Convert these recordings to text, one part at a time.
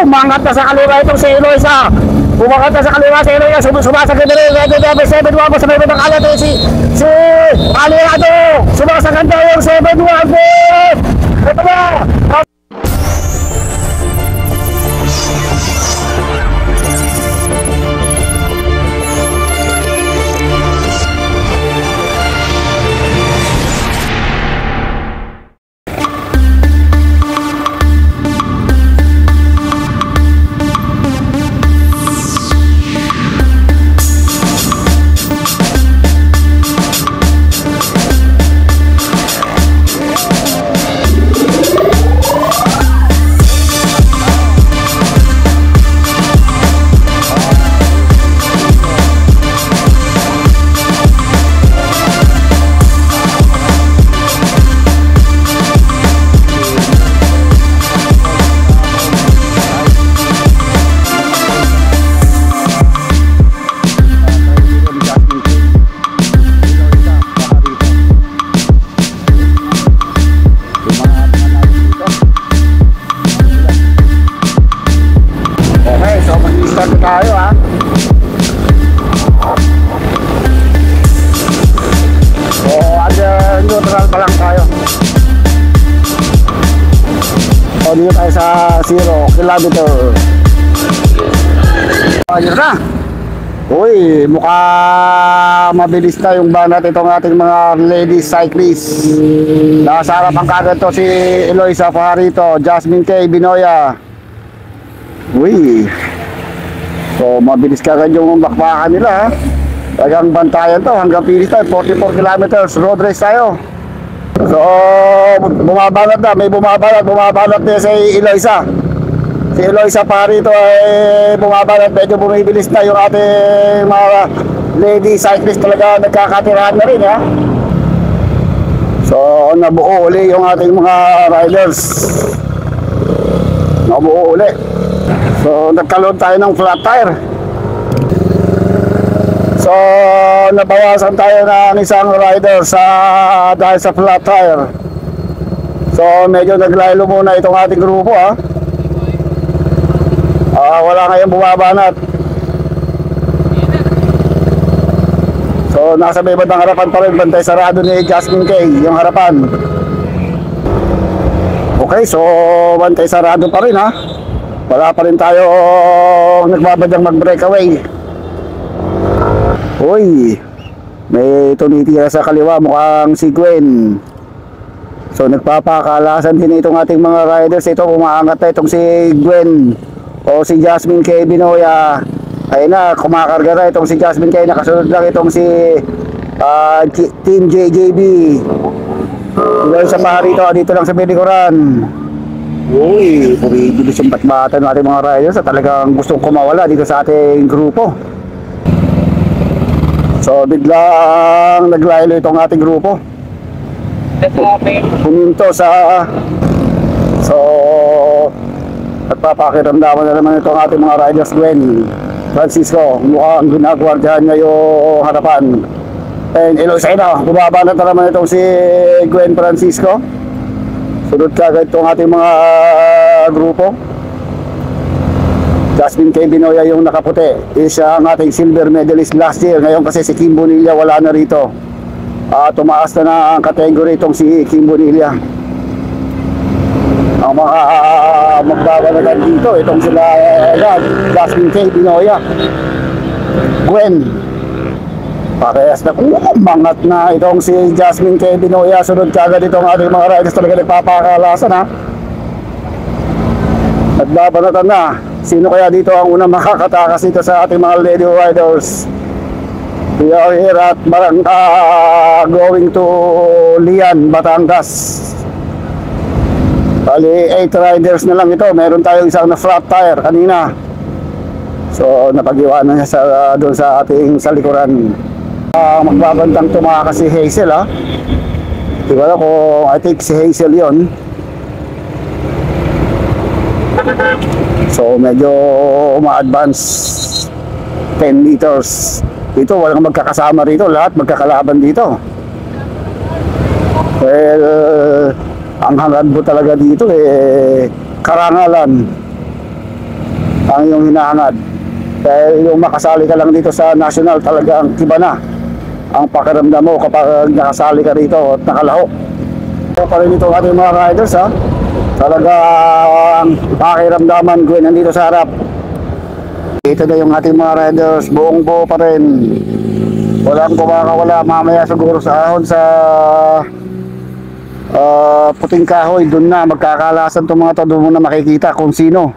Umangat na sa kaliwa itong si Eloisa. Umangat na sa kaliwa si Eloisa. Sumasagad na rin. Red number 7 1 sa may batang kalat. Si Aliado. Sumasagad na yung 7 1. Ito na. Tayo ha. So under neutral pa lang tayo. So dito tayo sa 0 kilometer. Ayun na. Uy, mukha mabilis na yung banat itong ating mga ladies cyclists. Nasa harapan kagad to si Eloisa Fajarito, Jasmine K. Binoya. Uy, so mabilis kagad yung bakbakan nila ha. Talagang bantayan to hanggang finish tayo. 44 kilometers road race tayo. So bumabanat na. May bumabanat na si Eloisa. Si Eloisa Fajarito ay bumabanat. Medyo bumibilis na yung ating mga lady cyclist. Talaga nagkakatirahan na rin ha. So nabuo uli yung ating mga riders. Nabuo uli. So nagkaroon tayo ng flat tire. So nabawasan tayo ng isang rider dahil sa flat tire. So medyo naglaylo muna itong ating grupo ha. Wala ngayong bumabanat. So nasa may bandang harapan pa rin. Bantay sarado ni Jasmine K yung harapan. Okay, so bantay sarado pa rin ha. Wala pa rin tayo nagbabadyang mag-breakaway. Uy, may tumitira sa kaliwa, mukhang si Gwen. So nagpapakalasan din itong ating mga riders. Ito, umaangat na itong si Gwen o si Jasmine K. Binoya. Ayun na, kumakarga na itong si Jasmine K. Nakasunod lang itong si Team JJB. Dahil sa Fajarito, dito lang sa Bilikuran. Uy, pumibilis yung batbatan ng ating mga riders at talagang gustong kumawala dito sa ating grupo. So biglang naglaylo itong ating grupo. Puminto sa so nagpapakiramdaman na naman itong ating mga riders. Gwen Francisco, mukhang ginagwardyahan niya yung harapan. And Eloisa na, bumabanat na naman itong si Gwen Francisco. Sunod kagad itong ating mga grupo. Jasmine K. Binoya yung nakaputi. Isa ang ating silver medalist last year. Ngayon kasi si Kim Bonilla wala na rito. Tumaas na ang category itong si Kim Bonilla. Ang mga magbabanatan dito, itong sila Jasmine K. Binoya, Gwen. Parehas na umangat na itong si Jasmine K. Binoya. Sunod kagad itong ating mga riders. Talaga nagpapakalasan ha. Nagbabanatan na. Sino kaya dito ang unang makakatakas dito sa ating mga lady riders? We are here at going to Lian, Batangas. Bali 8 riders na lang ito. Meron tayong isang na flat tire kanina. So napag-iwanan niya doon sa ating salikuran. Magbabantang tumakas si Hazel ha. Di ba kung I think si Hazel yon. So medyo uma-advance 10 meters. Dito walang magkakasama rito, lahat magkakalaban dito. Well, ang hangad mo talaga dito karangalan. ang iyong hinahangad. Kaya yung makasali ka lang dito sa national, talagang iba na ang pakiramdam mo kapag nakasali ka rito at nakalahok. So pa rin ito ating mga riders ha, talagang pakiramdaman ko nandito sa harap. Ito na yung ating mga riders, buong buo pa rin, walang kumakawala. Mamaya siguro sa ahon sa puting kahoy, doon na magkakalasan itong mga to, doon mo na makikita kung sino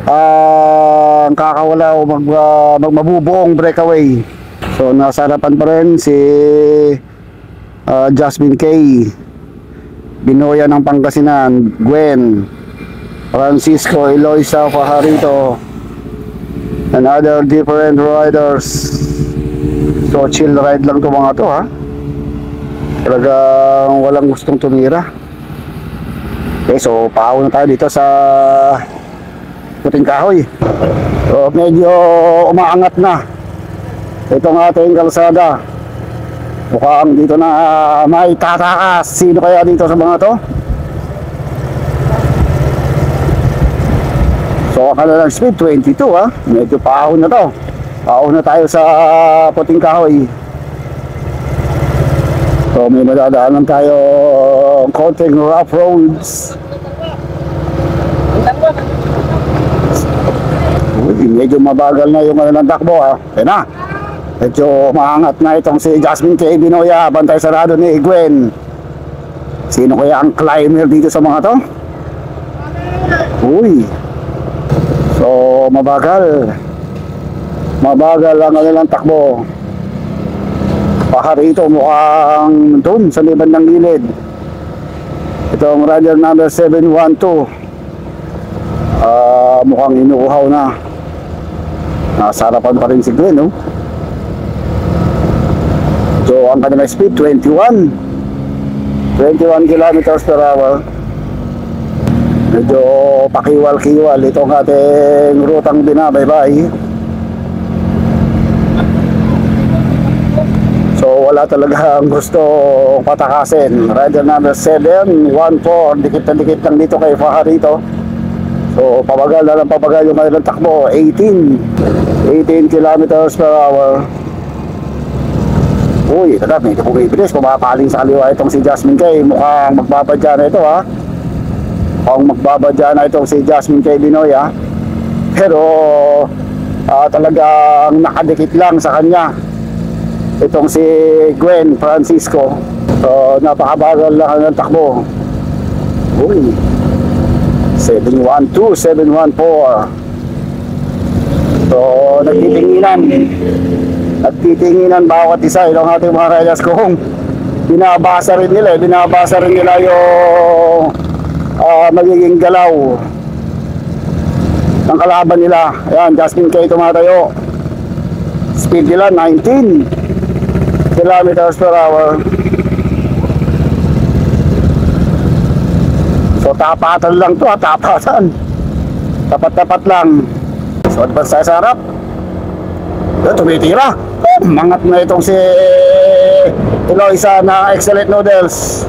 ang kakawala o magmabubuong breakaway. So nasa harapan pa rin si Jasmine K Binoya ng Pangasinan, Gwen, Francisco, Eloisa Fajarito, and other different riders. So chill ride lang to mga to ha, talagang walang gustong tumira. Okay, so pauna tayo dito sa puting kahoy. So medyo umaangat na itong ating kalsada. Mukhang dito na may tatakas. Sino kaya dito sa mga to? So ang kanilang speed 22 ha, medyo paahon na to. Paahon na tayo sa puting kahoy. So may madadaanan tayo konting rough roads. Uy, medyo mabagal na yung kanilang takbo ha. Kaya na, medyo maangat na itong si Jasmine K Binoya. Bantay sarado ni Gwen. Sino kaya ang climber dito sa mga to? Uy, so mabagal ang kanilang takbo. Pajarito mukhang doon sa may bandang gilid. Itong rider number 712 mukhang inuuhaw na. Nasa harapan pa rin si Gwen, no? So ang kanilang speed 21 kilometers per hour. Medyo pakiwal-kiwal itong ating rutang binabaybay. So wala talagang gusto patakasin. Rider number 714, dikit na dikit lang dito kay Fajarito. So pabagal na lang pabagal yung kanilang takbo. 18 kilometers per hour. Uy, ito na, medyo bumibilis. Pumapaling sa kaliwa itong si Jasmine K. Mukhang magbabadya na ito ha. Mukhang magbabadya na itong si Jasmine K Binoya. Pero talagang nakadikit lang sa kanya itong si Gwen Francisco. So napakabagal lang ang takbo. Uy, 712, 714. So nagtitinginan bawat isa itong ating mga riders kung binabasa rin nila yung magiging galaw ng kalaban nila. Ayan, Jasmine K tumatayo. Speed nila 19 kilometers per hour. So tapatan lang to, tapatan. Tapat-tapat lang. So advance tayo sa harap. Tumitira. Mangat na itong si Eloisa na Excellent Noodles.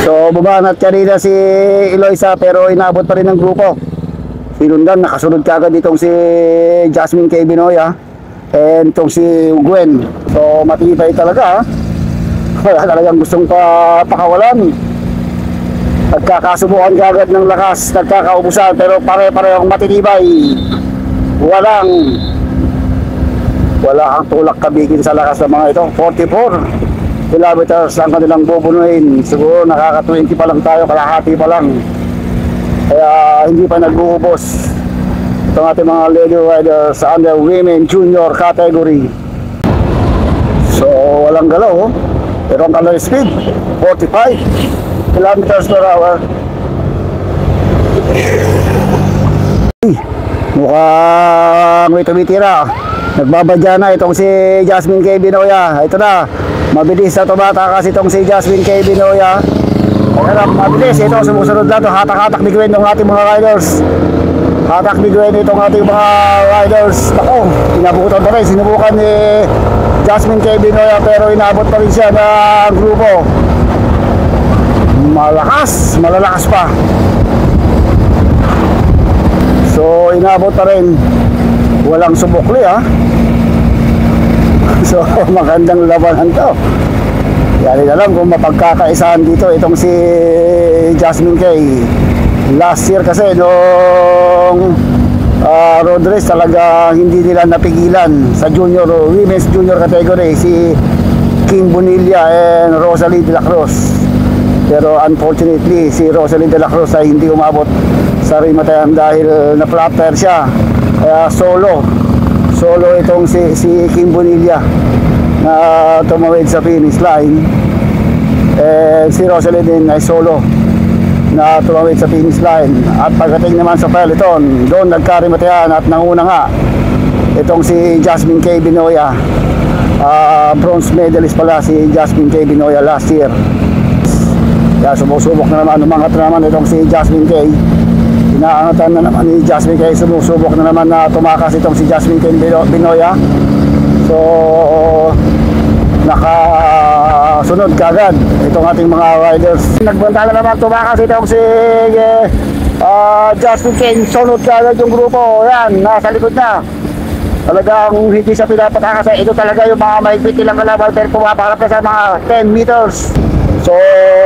So bumanat kanina si Eloisa pero inabot pa rin ng grupo. Sinundan, nakasunod kagad itong si Jasmine K Binoya and itong si Gwen. So matibay talaga ha. Wala talagang gustong pakawalan. Nagkakasubukan kagad ng lakas, nagkakaubusan, pero pare-parehong matitibay. Wala ang tulak kabigin sa lakas ng mga ito. 44 kilometers ang kanilang bubunuin. Siguro nakaka-20 pa lang tayo, kalahati pa lang. Kaya hindi pa nag-uubos itong ating mga lady riders under women junior category. So walang galaw, pero ang kanilang speed 45 kilometers per hour. Mukhang may tumitira. Nagbabadya na itong si Jasmine K Binoya. Ito na, mabilis na tumatakas itong si Jasmine K Binoya. Ayan, mabilis. Ito, sumusunod na ito. Hatak-hatak ni Gwen ng ating mga riders. Hatak ni Gwen itong ating mga riders. Ako, inabutan pa rin. Sinubukan ni Jasmine K Binoya pero inabot pa rin siya ng grupo. Malalakas pa. So inabot pa rin. Walang sumukli ha. So magandang labanan to. Yan na lang kung mapagkakaisahan dito itong si Jasmine Kay. Last year kasi nung road race talaga hindi nila napigilan sa junior, women's junior category, si King Bonilla and Rosalie de la Cruz. Pero unfortunately si Rosalie de la Cruz ay hindi umabot sa rimatayan dahil na-flatter siya. Kaya solo itong si King Bonilla na tumawid sa finish line. Si Rosalie din ay solo na tumawid sa finish line. At pagdating naman sa peloton, doon nagkarimatayan at nanguna nga itong si Jasmine Kay Binoya. Bronze medalist pala si Jasmine Kay Binoya last year. Kaya sumusubok na naman, umangat na naman itong si Jasmine Kay. Inaangatan na naman ni Jasmine Kay, sumusubok na naman na tumakas itong si Jasmine Kay Binoya. So nakasunod kagad itong ating mga riders. Nagbanta na naman tumakas itong si Jasmine Kay. Sunod kagad yung grupo. Yan, nasa likod na. Talagang hindi siya pinapatakas. Ito talaga yung mga maigpit nilang kalaban pero pumapakalap na sa mga 10 meters. So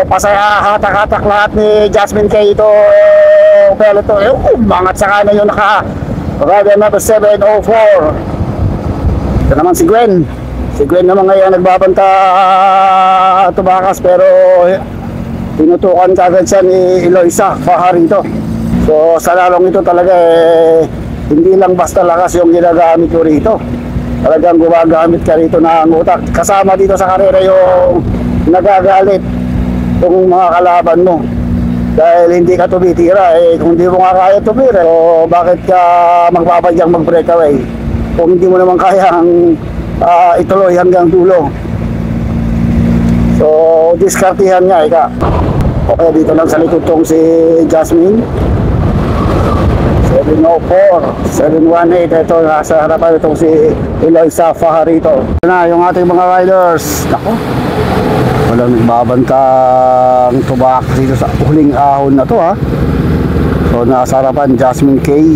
pasaya hatak-hatak lahat ni Jasmine Kay ito peloton. Umangat sa kanan yung rider number 704. Ito naman si Gwen. Si Gwen naman ngayon nagbabanta tumakas pero tinutukan kagad siya ni Eloisa Fajarito. So sa lalong ito talaga hindi lang basta lakas yung ginagamit ko rito. Talagang gumagamit ka rito ng utak. Kasama dito sa karera yung nagagalit kung mga kalaban mo. Dahil hindi ka tumitira kung hindi mo nga kaya tumira, so bakit ka magbabadyang mag-breakaway? Kung hindi mo naman kayang ituloy hanggang dulo. So diskartihan nga ika. Okay, dito lang sa likod tong si Jasmine. 704, 718, ito nasa harapan itong si Eloisa Fajarito. Ito na yung ating mga riders. Ako, walang nagbabantang tubak dito sa huling ahon na to ha. So nasa harapan Jasmine Kay,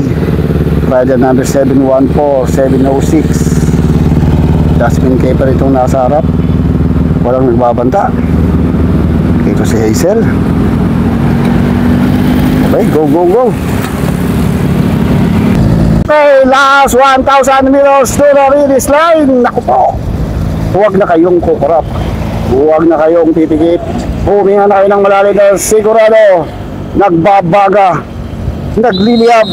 rider number 714, 706. Jasmine Kay pa rin itong nasa harap. Walang nagbabanta. Ito si Hazel. Okay, go go go. Okay, last 1,000 meters to the finish line. Naku po, huwag na kayong kukurap, huwag na kayong titigit. Huminga na kayo ng malalim dahil sigurado nagbabaga, nagliliyab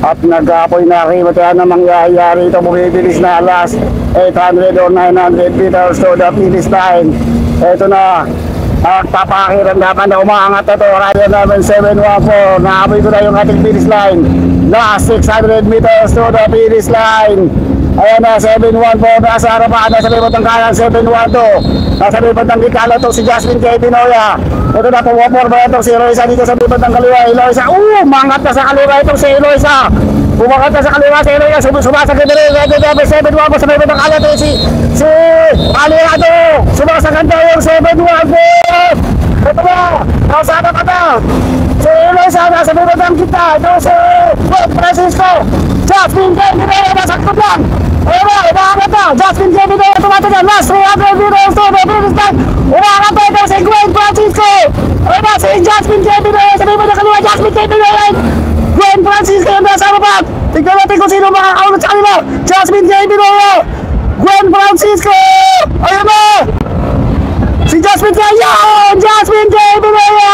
at nag-apoy na kimatayan na mangyayari. Ito bumibilis na last 800 or 900 meters to the finish line. Ito na at papakiramdaman na umaangat na ito. Rider namin 714. Naapoy ko na yung ating finish line. Last 600 meters to the finish line. Ayan na, 714. Nasa harapan, nasa libot ng kanan, 712. Nasa libot ng gitala ito si Jasmine Kay Binoya. Ito na, pumapor ba ito si Eloisa dito sa libot ng kaliwa. Eloisa, umangat na sa kaliwa itong si Eloisa. Umangat na sa kaliwa si Eloisa. Sumasagad na rin. Rider namin 714. Sa libot ng kanan ito si Aliado. Sumasagad na yung 714. Ito ba? Nasa harapan na. Si Eloisa nasa libot ng kita. Ito si Francisco. Jasmine Kay Binoya nasa kaplang. Ayan na, umaangat na. Jasmine Kay Binoya tumatagal. Last 300 meters to the finish line. Umaangat na ito si Gwen Francisco. Ayan na, si Jasmine Kay Binoya sa libot ng kaliwa. Jasmine Kay Binoya. Gwen Francisco yung nasa harapan. Tignan natin kung sino makakaunod sa kanila. Jasmine Kay Binoya. Gwen Francisco. Ayan na. Si Jasmine Kay. Jasmine Kay Binoya.